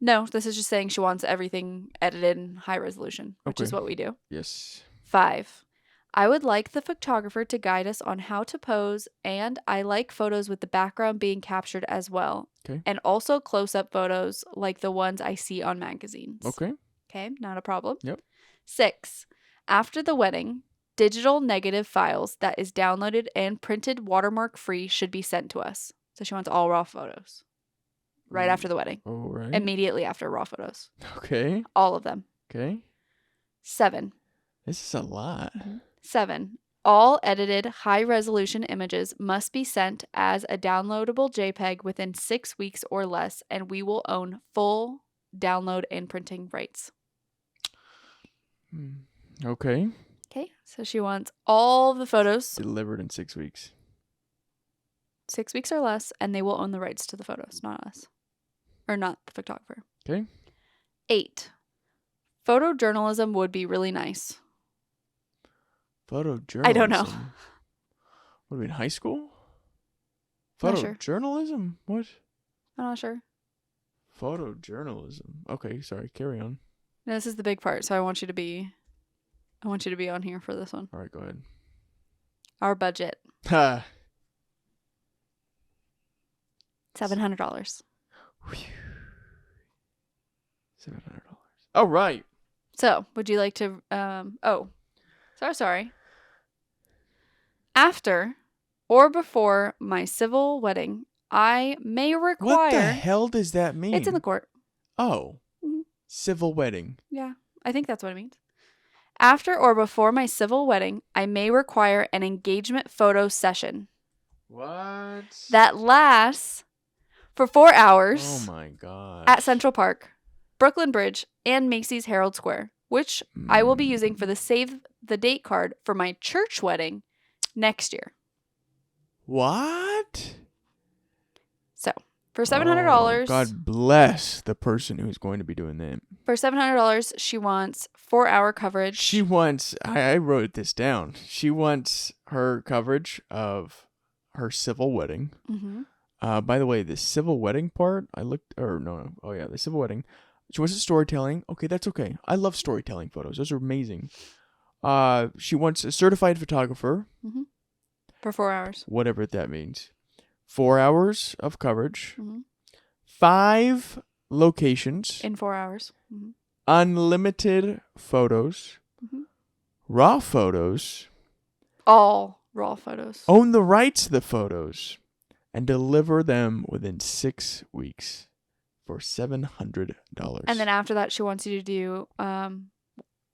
No, this is just saying she wants everything edited in high resolution, which is what we do. Yes. 5, I would like the photographer to guide us on how to pose, and I like photos with the background being captured as well. Okay. And also close-up photos like the ones I see on magazines. Okay. Okay, not a problem. Yep. 6. After the wedding, digital negative files that is downloaded and printed watermark free should be sent to us. So she wants all raw photos right after the wedding. All right. Immediately after raw photos. Okay. All of them. Okay. 7. This is a lot. 7. All edited high-resolution images must be sent as a downloadable JPEG within 6 weeks or less, and we will own full download and printing rights. Okay. Okay, so she wants all the photos Delivered in 6 weeks. 6 weeks or less, and they will own the rights to the photos, not us. Or not the photographer. Okay. 8. Photojournalism would be really nice. Photojournalism. I don't know. What, are we in high school? Not sure. Photojournalism? What? I'm not sure. Photojournalism. Okay, sorry. Carry on. No, this is the big part, so I want you to be on here for this one. All right, go ahead. Our budget, Ha. $700. $700. All right. So, would you like to sorry. After or before my civil wedding, I may require What the hell does that mean? It's in the court. Oh. Mhm. Civil wedding. Yeah, I think that's what it means. After or before my civil wedding, I may require an engagement photo session What? that lasts for 4 hours Oh my god. at Central Park, Brooklyn Bridge, and Macy's Herald Square, which I will be using for the save the date card for my church wedding next year. What? So, for $700, Oh, God bless the person who's going to be doing that. For $700, she wants 4-hour coverage. She wants, I wrote this down. She wants her coverage of her civil wedding. Mm-hmm. By the way, the civil wedding part, the civil wedding. She wants storytelling. Okay, that's okay. I love storytelling photos. Those are amazing. She wants a certified photographer. Mm-hmm. For 4 hours. Whatever that means. 4 hours of coverage. Mm-hmm. 5 locations. In 4 hours. Mm-hmm. Unlimited photos. Mm-hmm. Raw photos. All raw photos. Own the rights to the photos. And deliver them within 6 weeks for $700. And then after that, she wants you to do, and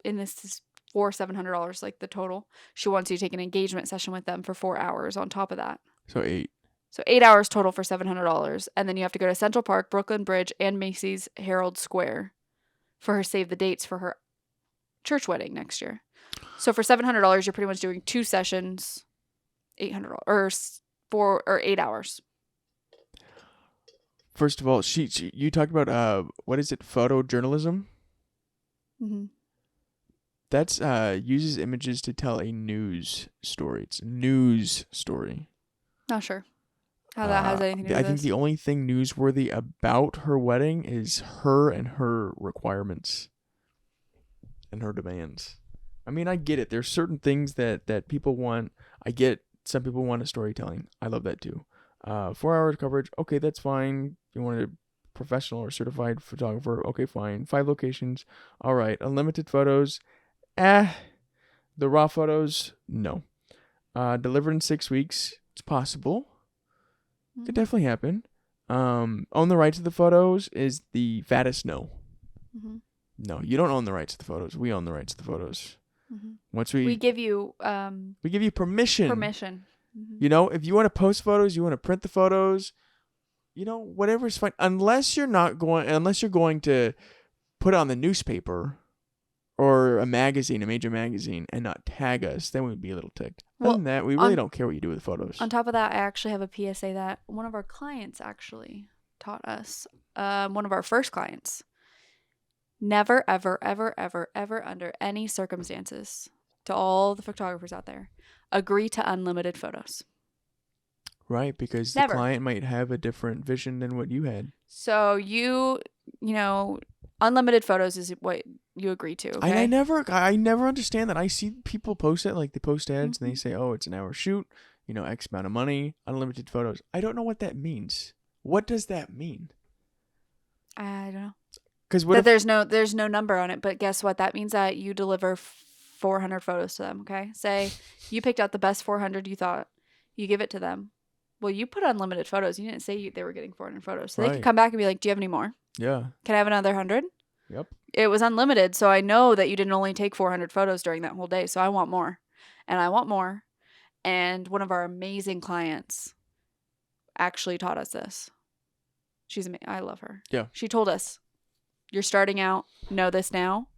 this is for $700, like the total. She wants you to take an engagement session with them for 4 hours on top of that. So 8. So 8 hours total for $700. And then you have to go to Central Park, Brooklyn Bridge, and Macy's Herald Square for her save the dates for her church wedding next year. So for $700, you're pretty much doing 2 sessions, $800 or 8 hours. First of all, you talked about what is it? Photojournalism. Mm-hmm. That's uses images to tell a news story. It's a news story. Not sure how that has anything to do with I think this. the only thing newsworthy about her wedding is her and her requirements and her demands. I mean, I get it. There's certain things that people want. I get some people want a storytelling. I love that too. 4 hours coverage. Okay, that's fine. You want a professional or certified photographer. Okay, fine. 5 locations. All right. Unlimited photos. The raw photos. No. Delivered in 6 weeks. It's possible. Could definitely happen. Own the rights to the photos is the fattest no. Mm-hmm. No, you don't own the rights to the photos. We own the rights to the photos. Mm-hmm. Once We give you we give you permission. Mm-hmm. You know, if you want to post photos, you want to print the photos, you know, whatever's fine. Unless you're going to put it on the newspaper or a major magazine, and not tag us, then we'd be a little ticked. Other than that, we really don't care what you do with the photos. On top of that, I actually have a PSA that one of our clients actually taught us. One of our first clients. Never, ever, ever, ever, ever, under any circumstances, to all the photographers out there, agree to unlimited photos. Right, because Never. the client might have a different vision than what you had. So unlimited photos is what you agree to. And Okay. I never understand that. I see people post it, like they post ads and they Mhm. say, "Oh, it's an hour shoot, X amount of money, unlimited photos." I don't know what that means. What does that mean? I don't know. Because what That if there's no number on it, but guess what? That means that you deliver 400 photos to them. Okay. Say you picked out the best 400 you thought. You give it to them. Well, you put unlimited photos. You didn't say they were getting 400 photos. So they could Right. come back and be like, "Do you have any more? Yeah. Can I have another 100?" Yep. It was unlimited, so I know that you didn't only take 400 photos during that whole day. So I want more, and I want more. And one of our amazing clients actually taught us this. She's amazing. I love her. Yeah. She told us, "You're starting out. Know this now.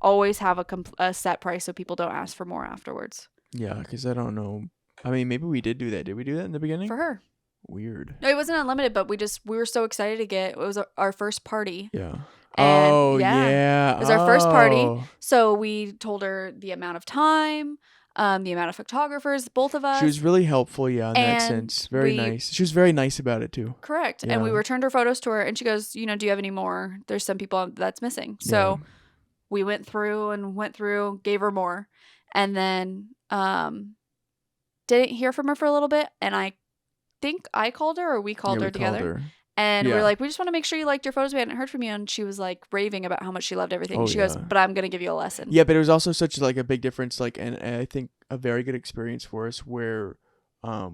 Always have a set price so people don't ask for more afterwards." Yeah, because I don't know. I mean, maybe we did do that. Did we do that in the beginning? For her. Weird. No, it wasn't unlimited, but we were so excited to get. It was our first party. Yeah. And oh, yeah, yeah. It was our first party. Oh. So we told her the amount of time, the amount of photographers, both of us. She was really helpful, yeah, in that And sense. Very we- nice. She was very nice about it, too. Correct. And we Yeah. returned her photos to her, and she goes, "Do you have any more? There's some people that's missing." So Yeah. we went through, gave her more, and then didn't hear from her for a little bit. And I think I called her, or we called Yeah, her we together. called her. And we Yeah. were like, "We just want to make sure you liked your photos. We hadn't heard from you." And she was like raving about how much she loved everything. Oh, She goes, yeah. "But I'm going to give you a lesson." Yeah, but it was also such like a big difference, like, and I think a very good experience for us where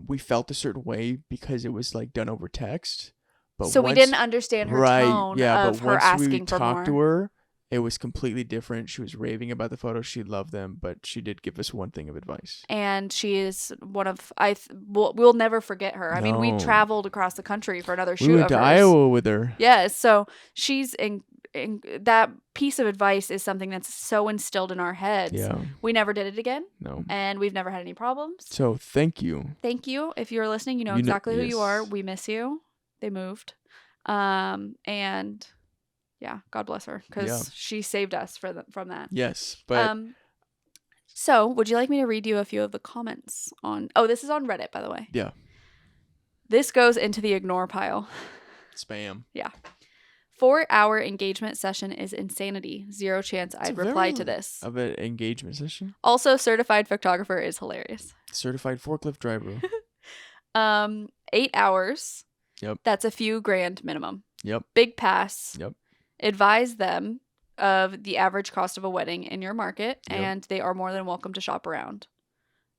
we felt a certain way because it was like done over text. But So we once- didn't understand her tone of her once asking we for talked more. to her, it was completely different. She was raving about the photos. She loved them, but she did give us one thing of advice. And she is one of we'll never forget her. I mean, we No. traveled across the country for another shoot We went of to hers. Iowa with her. Yes, so she's in that piece of advice is something that's so instilled in our heads. Yeah, We never did it again, no. and we've never had any problems. So thank you. Thank you. If you're listening, you know You know- exactly who you are. yes. We miss you. They moved. And yeah, God bless her, because Yeah. she saved us from that. Yes, but So would you like me to read you a few of the comments on? Oh, this is on Reddit, by the way. yeah, This goes into the ignore pile. spam. 4-hour engagement session is insanity. Zero chance It's I'd a reply very- to this. Of an engagement session. Also, certified photographer is hilarious. Certified forklift driver. 8 hours. Yep. That's a few grand minimum. Yep. Big pass. Yep. Advise them of the average cost of a wedding in your market, Yep. and they are more than welcome to shop around.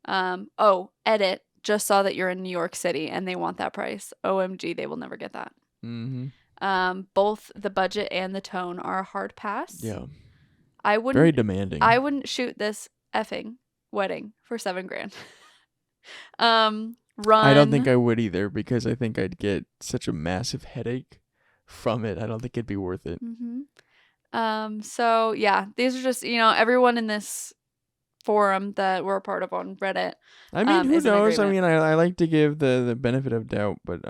Edit. Just saw that you're in New York City and they want that price. OMG, they will never get that. Mm-hmm. Both the budget and the tone are a hard pass. Yeah. I wouldn't Very demanding. I wouldn't shoot this effing wedding for $7,000. Run. I don't think I would either because I think I'd get such a massive headache from it. I don't think it'd be worth it. Mm-hmm. So yeah, these are just everyone in this forum that we're a part of on Reddit. I mean, who is in knows? I agreement. mean, I like to give the benefit of doubt, but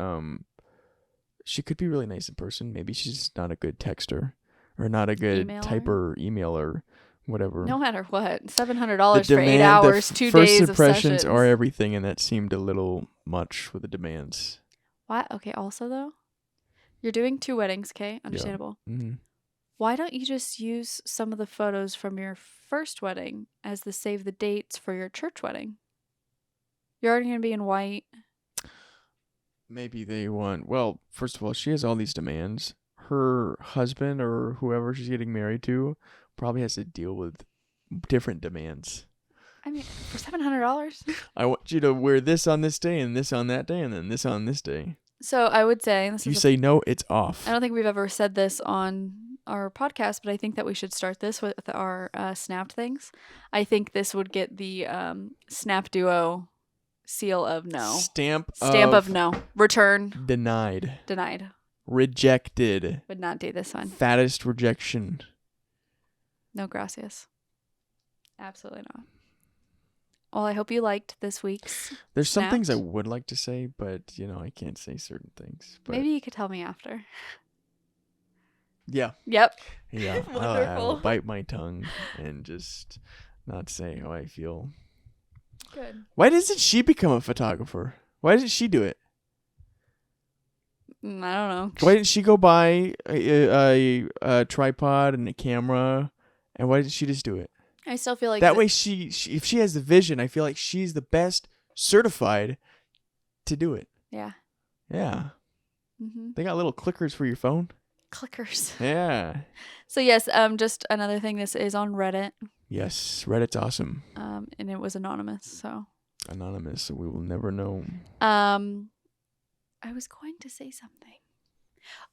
she could be really nice in person. Maybe she's not a good texter or not a good Emailer? typer, emailer, whatever. No matter what, $700 The for 8 demand- the hours, 2 first days of impressions sessions. are everything, and that seemed a little much with the demands. What? Okay. Also, though, you're doing 2 weddings. Okay, understandable. Mm-hmm. Why don't you just use some of the photos from your first wedding as the save the dates for your church wedding? You're already gonna be in white. Maybe they want. Well, first of all, she has all these demands. Her husband or whoever she's getting married to probably has to deal with different demands. I mean, for $700. I want you to wear this on this day and this on that day and then this on this day. So I would say this If you is. say no, it's off. I don't think we've ever said this on our podcast, but I think that we should start this with our snapped things. I think this would get the Snap Duo seal of no. Stamp of no. Return. denied. Denied. Rejected. Would not do this one. Fattest rejection. No gracias. Absolutely not. Well, I hope you liked this week's. There's some things I Snapped? would like to say, but I can't say certain things. But Maybe you could tell me after. yeah. Yep. Yeah. I will Wonderful. bite my tongue and just not say how I feel. Good. Why doesn't she become a photographer? Why doesn't she do it? I don't know. Why didn't she go buy a tripod and a camera And why did she just do it? I still feel like That way, she if she has the vision, I feel like she's the best certified to do it. Yeah. Yeah. Mm-hmm. They got little clickers for your phone. Clickers. Yeah. So yes, just another thing. This is on Reddit. Yes, Reddit's awesome. And it was anonymous. So Anonymous, so we will never know. I was going to say something.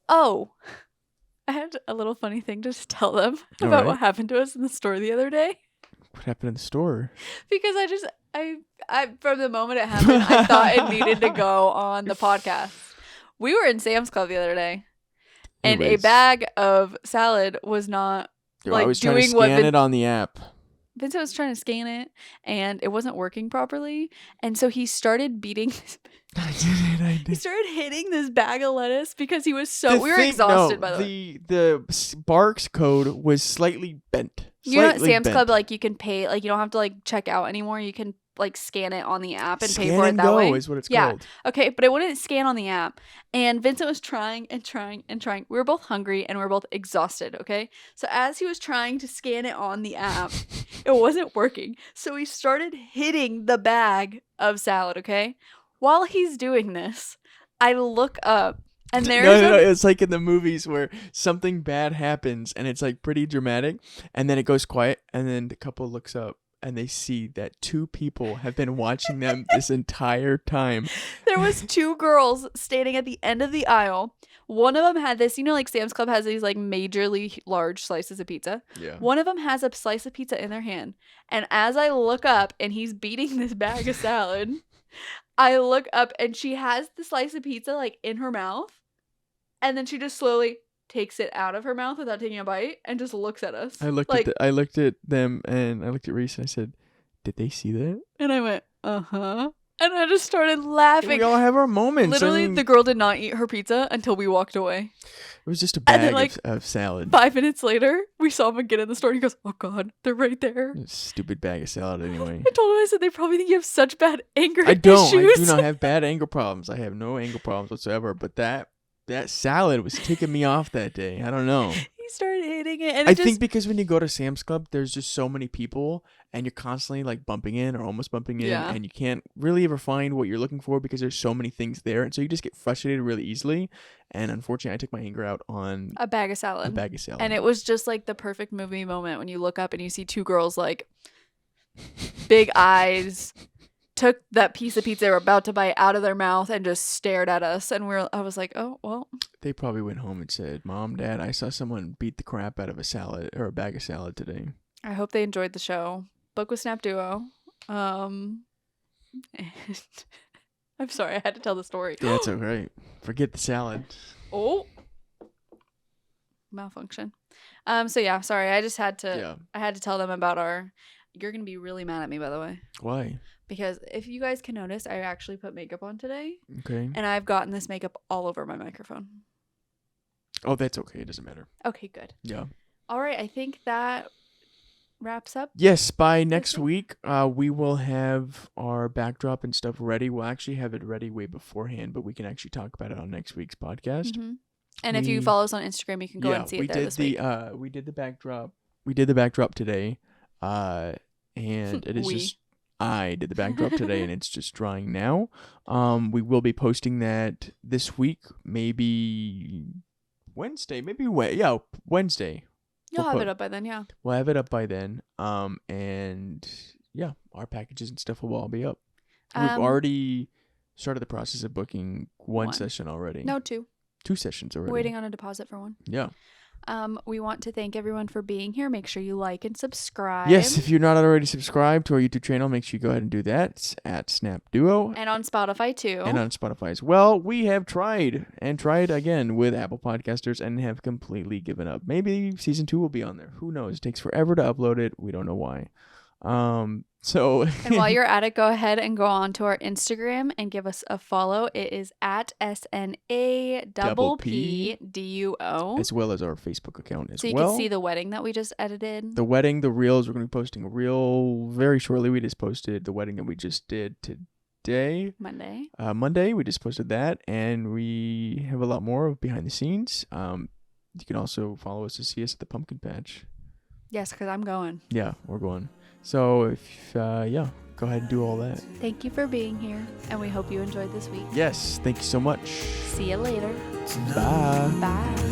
Oh, I had a little funny thing to just tell them All about right. what happened to us in the store the other day. What happened in the store? Because I from the moment it happened, I thought it needed to go on the podcast. We were in Sam's Club the other day, and a Anyways. bag of salad was not. I like, was trying to doing what scan it on the app. Vincent was trying to scan it, and it wasn't working properly, and so he started beating. I did. He started hitting this bag of lettuce because he was so. We were exhausted, by the way. The Sparks code was slightly bent. You know, at Slightly Sam's bent. Club, like you can pay, like you don't have to like check out anymore. You can like scan it on the app and Scan pay for it and that go way. is what it's Yeah. called. Okay, but it wouldn't scan on the app. And Vincent was trying and trying and trying. We were both hungry and we were both exhausted, okay? So as he was trying to scan it on the app, it wasn't working. So he started hitting the bag of salad, okay? While he's doing this, I look up and there's No, it's like in the movies where something bad happens and it's like pretty dramatic, and then it goes quiet, and then the couple looks up and they see that two people have been watching them this entire time. There was two girls standing at the end of the aisle. One of them had this, you know, like Sam's Club has these like majorly large slices of pizza. Yeah. One of them has a slice of pizza in their hand. And as I look up and he's beating this bag of salad, I look up and she has the slice of pizza like in her mouth. And then she just slowly takes it out of her mouth without taking a bite and just looks at us. I looked at them and I looked at Reese and I said, "Did they see that?" And I went, uh-huh. And I just started laughing. We all have our moments. Literally, I mean, the girl did not eat her pizza until we walked away. it was just a and then, bag like, of salad. 5 minutes later, we saw him again in the store. And he goes, "Oh God, they're right there." Stupid bag of salad anyway. I told him, I said, they probably think you have such bad anger I don't. issues. I do not have bad anger problems. I have no anger problems whatsoever. But that salad was ticking me off that day. I don't know. He started hitting it, and I think because when you go to Sam's Club, there's just so many people, and you're constantly like bumping in or almost bumping in, Yeah. and you can't really ever find what you're looking for because there's so many things there, and so you just get frustrated really easily. And unfortunately, I took my anger out on a bag of salad. a bag of salad. And it was just like the perfect movie moment when you look up and you see two girls like big eyes took that piece of pizza they were about to bite out of their mouth and just stared at us. And I was like, oh, well. They probably went home and said, "Mom, Dad, I saw someone beat the crap out of a salad or a bag of salad today." I hope they enjoyed the show. Book with Snap Duo. And I'm sorry, I had to tell the story. That's okay. Forget the salad. Oh. Malfunction. So yeah, sorry. I just had to Yeah. I had to tell them about you're going to be really mad at me, by the way. Why? Because if you guys can notice, I actually put makeup on today, Okay. and I've gotten this makeup all over my microphone. Oh, that's okay. It doesn't matter. Okay, good. Yeah. All right, I think that wraps up. Yes, by next Okay. week, we will have our backdrop and stuff ready. We'll actually have it ready way beforehand, but we can actually talk about it on next week's podcast. Mm-hmm. And if you We- follow us on Instagram, you can go and see it there this week. We did the backdrop. We did the backdrop today. And it is We. just I did the backdrop today, and it's just drying now. We will be posting that this week, maybe Wednesday, Wednesday. You'll we'll have put- it up by then, yeah. We'll have it up by then. And yeah, our packages and stuff will all be up. We've already started the process of booking one One. session already. No, 2. 2 sessions already. Waiting on a deposit for 1. Yeah. We want to thank everyone for being here. Make sure you like and subscribe. Yes, if you're not already subscribed to our YouTube channel, make sure you go ahead and do that. It's at Snap Duo. And on Spotify too. And on Spotify as well. We have tried again with Apple Podcasters and have completely given up. Maybe season 2 will be on there. Who knows? It takes forever to upload it. We don't know why. So And while you're at it, go ahead and go on to our Instagram and give us a follow. It is at SNAPPDUO. as well as our Facebook account as So you well. can see the wedding that we just edited. The wedding, the reels. We're going to be posting a reel very shortly. We just posted the wedding that we just did today. Monday, we just posted that, and we have a lot more of behind the scenes. You can also follow us to see us at the pumpkin patch. Yes, because I'm going. Yeah, we're going. So if yeah, go ahead and do all that. Thank you for being here, and we hope you enjoyed this week. Yes, thank you so much. See you later. Bye. Bye.